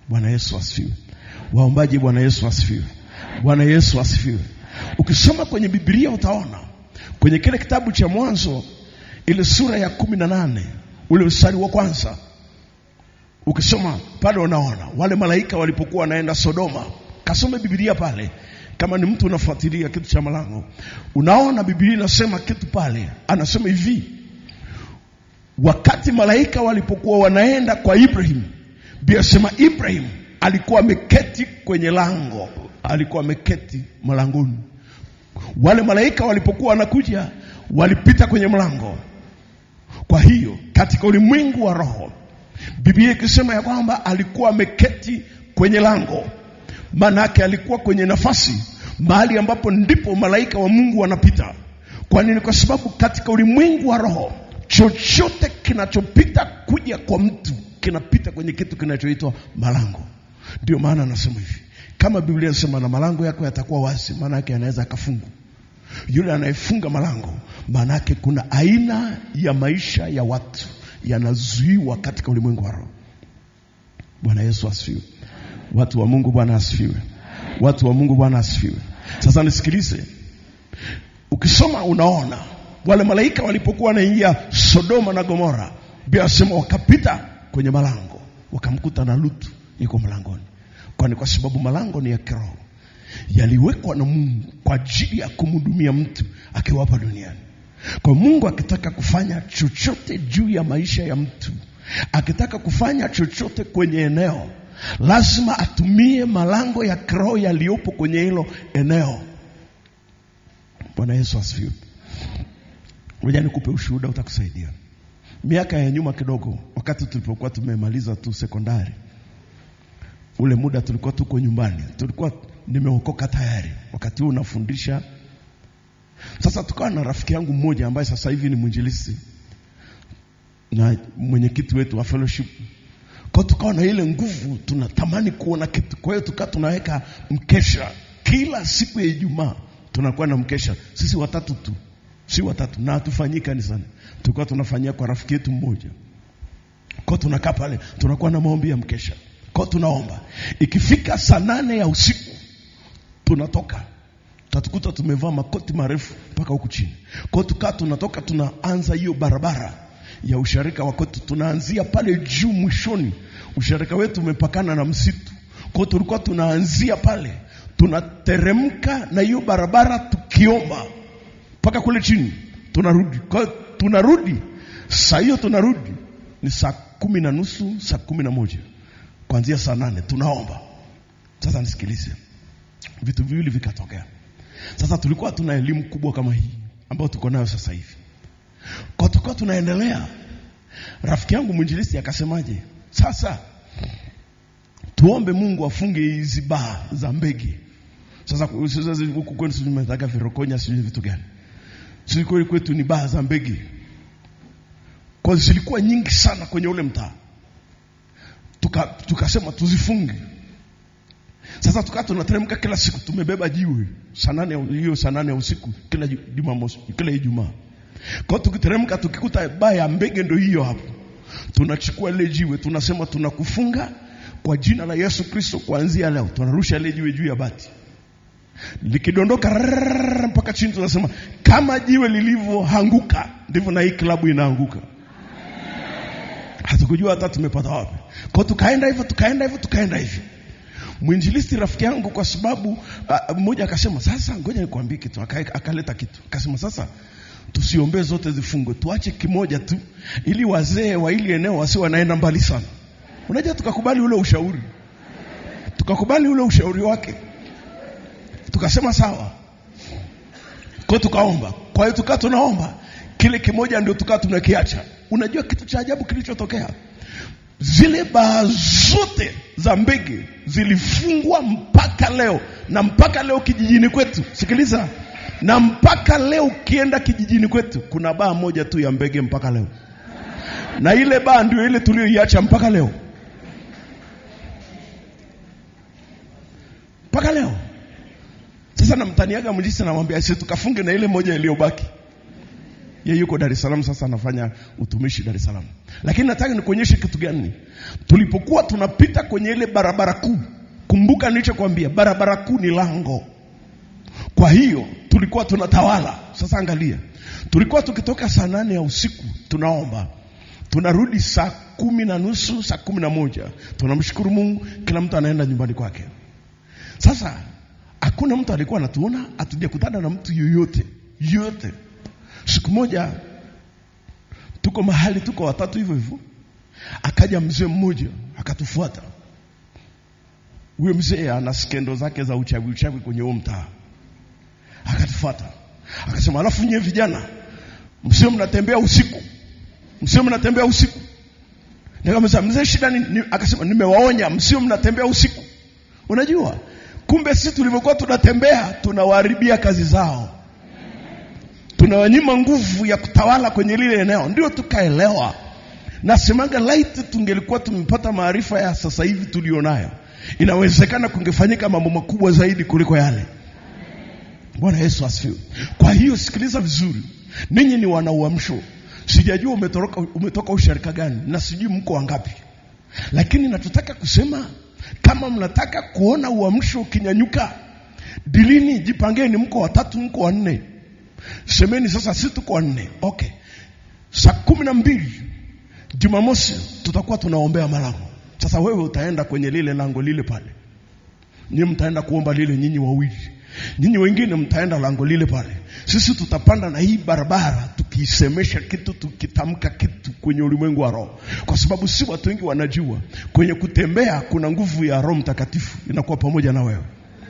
Bwana Yesu asifiwe. Waombaji, Bwana Yesu asifiwe. Bwana Yesu asifiwe. Ukisoma kwenye Biblia utaona kwenye kile kitabu cha Mwanzo ile sura ya 18 ule mstari wa kwanza, ukisoma pale unaona wale malaika walipokuwa wanaenda Sodoma. Kasome Biblia pale kama ni mtu unafuatilia kitu cha Malango. Unaona Biblia inasema kitu pale. Anasema hivi: wakati malaika walipokuwa wanaenda kwa Ibrahim, Biblia inasema Ibrahim alikuwa ameketi kwenye lango, alikuwa ameketi mlangoni. Wale malaika walipokuwa wanakuja walipita kwenye mlango. Kwa hiyo katika ulimwengu wa roho Biblia ikisema ya kwamba alikuwa ameketi kwenye lango, maana yake alikuwa kwenye nafasi mahali ambapo ndipo malaika wa Mungu wanapita. Kwa nini? Kwa sababu katika ulimwengu wa roho chochote kinachopita kuja kwa mtu kinapita kwenye kitu kinachoitwa malango. Ndio maana anasema hivi, kama Biblia inasema na malango yako yatakuwa wazi, maana yake anaweza akafunga. Yule anayefunga malango, maana yake kuna aina ya maisha ya watu yanazuiwa katika ulimwengu wa roho. Bwana Yesu asifiwe. Watu wa Mungu, Bwana asifiwe. Watu wa Mungu, Bwana asifiwe. Sasa nisikilize. Ukisoma unaona wale malaika walipokuwa wanaingia Sodoma na Gomora, Biblia inasema wakapita kwenye malango, wakamkuta na Lutu yuko mlangoni. Kwa sababu malango ni ya kiroho, yaliwekwa na Mungu kwa ajili ya kumhudumia mtu akiwa hapa duniani. Kwa Mungu akitaka kufanya chochote juu ya maisha ya mtu, akitaka kufanya chochote kwenye eneo, lazima atumie malango ya kiroho yaliyopo kwenye hilo eneo. Bwana Yesu asifiwe. Ngoja nikupe ushuhuda utakusaidia. Miaka ya nyuma kidogo, wakati tulipokuwa tumemaliza tu sekondari, ule muda tulikuwa tuko nyumbani, tulikuwa nimeokoka tayari, wakati huo nafundisha. Sasa tukawa na rafiki yangu mmoja ambaye sasa hivi ni mwinjilisti na mwenyekiti wetu wa fellowship. Kwa tukawa na ile nguvu, tunatamani kuona kitu. Kwa hiyo tukawa tunaweka mkesha kila siku ya Ijumaa, tunakuwa na mkesha. Sisi watatu tu, si watatu, na hatufanyii kanisani, tulikuwa tunafanyia kwa rafiki yetu mmoja. Kwa tunakaa pale, tunakuwa na maombi ya mkesha. Kwa tunaomba. Ikifika saa 8 ya usiku tunatoka. Tatukuta tumevaa makoti marefu mpaka huku chini. Kwa tukaa tunatoka, tunaanza hiyo barabara ya usharika wa kwetu, tunaanzia pale juu mwishoni. Usharika wetu umepakana na msitu. Kwa tulikuwa tunaanzia pale, tunateremka na hiyo barabara tukiomba mpaka kule chini, tunarudi. Kwa tunarudi, saa hiyo tunarudi ni saa 10:30, saa 11. Kuanzia saa 8 tunaomba. Sasa nisikilize, vitu viwili vikatokea. Sasa tulikuwa tuna elimu kubwa kama hii ambayo tuko nayo sasa hivi. Kwa tulikuwa tunaendelea, rafiki yangu mwinjilisti akasemaje, sasa tuombe Mungu afunge hizi baa za mbege. Sasa huku kwetu tumetaka virokonya, sijui vitu gani. Sisi kwetu ni baa za mbege. Kwa zilikuwa nyingi sana kwenye ule mtaa. Tukasema tuzifunge. Sasa tukaa tunateremka kila siku, tumebeba jiwe saa 8 ya usiku kila Jumamosi, kila Ijumaa. Kwa tukiteremka tukikuta baa ya mbege ndio hiyo hapo, tunachukua ile jiwe, tunasema tunakufunga kwa jina la Yesu Kristo, kuanzia leo tunarusha ile jiwe juu ya bati. Likidondoka mpaka chini, tunasema kama jiwe lilivyoanguka ndivyo na hii klabu inaanguka. Hatukujua hata tumepata wapi. Kwa tukaenda hivyo. Mwinjilisti rafiki yangu, kwa sababu mmoja akasema, sasa ngoja nikwambie kitu. Akaleta kitu, akasema sasa tusiombee zote zifungwe, tuache kimoja tu ili wazee wa ile eneo wasi wanaenda mbali sana. Unajua, tukakubali ule ushauri wake. Tukasema sawa. Kwa tukaomba. Kwa hiyo tukaa tunaomba, kile kimoja ndio tukaa tunakiacha. Unajua kitu cha ajabu kilichotokea? Zile baa zote za mbege zilifungwa mpaka leo. Na mpaka leo kijijini kwetu, sikiliza, na mpaka leo ukienda kijijini kwetu kuna baa moja tu ya mbege mpaka leo. Na ile baa ndio ile tuliyoiacha mpaka leo. Mpaka leo. Sasa namtaniaga mjisi, namwambia sisi tukafunge na ile moja iliyobaki. Yeye yuko Dar es Salaam sasa, anafanya utumishi Dar es Salaam. Lakini nataka nikuonyeshe kitu gani. Tulipokuwa tunapita kwenye ile barabara kuu, kumbuka nilichokuambia, barabara kuu ni lango. Kwa hiyo tulikuwa tunatawala. Sasa angalia, tulikuwa tukitoka saa 8 ya usiku tunaomba, tunarudi saa 10:30, saa 11, tunamshukuru Mungu, kila mtu anaenda nyumbani kwake. Sasa hakuna mtu alikuwa anatuona, hatujakutana na mtu yoyote. Siku moja tuko mahali, tuko watatu hivyo, akaja mzee mmoja akatufuata. Huyo mzee ana skendo zake za uchawi kwenye huo mtaa. Akatufuata akasema, alafu nyie vijana msio mnatembea usiku. Nikamwambia, mzee shida nini? Akasema, nimewaonya msio mnatembea usiku. Unajua kumbe sisi tulivyokuwa tunatembea tunawaharibia kazi zao, tunawanyima nguvu ya kutawala kwenye lile eneo. Ndio tukaelewa. Nasemanga light, tungelikuwa tumepata maarifa ya sasa hivi tulionayo, inawezekana kungefanyika mambo makubwa zaidi kuliko yale. Bwana Yesu asifiwe. Kwa hiyo sikiliza vizuri, ninyi ni wana uamsho. Sijajua umetoka usharika gani na sijui mko wangapi, lakini natutaka kusema, kama mnataka kuona uamsho ukinyanyuka, dilini, jipangeni, mko watatu, mko wanne. Semeni sasa, sisi tuko wanne. Okay. Saa 12 Jumamosi tutakuwa tunaombea malango. Sasa wewe utaenda kwenye lile lango lile pale. Nyinyi mtaenda kuomba lile, nyinyi wawili. Nyinyi wengine mtaenda lango lile pale. Sisi tutapanda na hii barabara tukisemesha kitu, tukitamka kitu kwenye ulimwengu wa roho. Kwa sababu si watu wengi wanajua kwenye kutembea kuna nguvu ya Roho Mtakatifu inakuwa pamoja na wewe.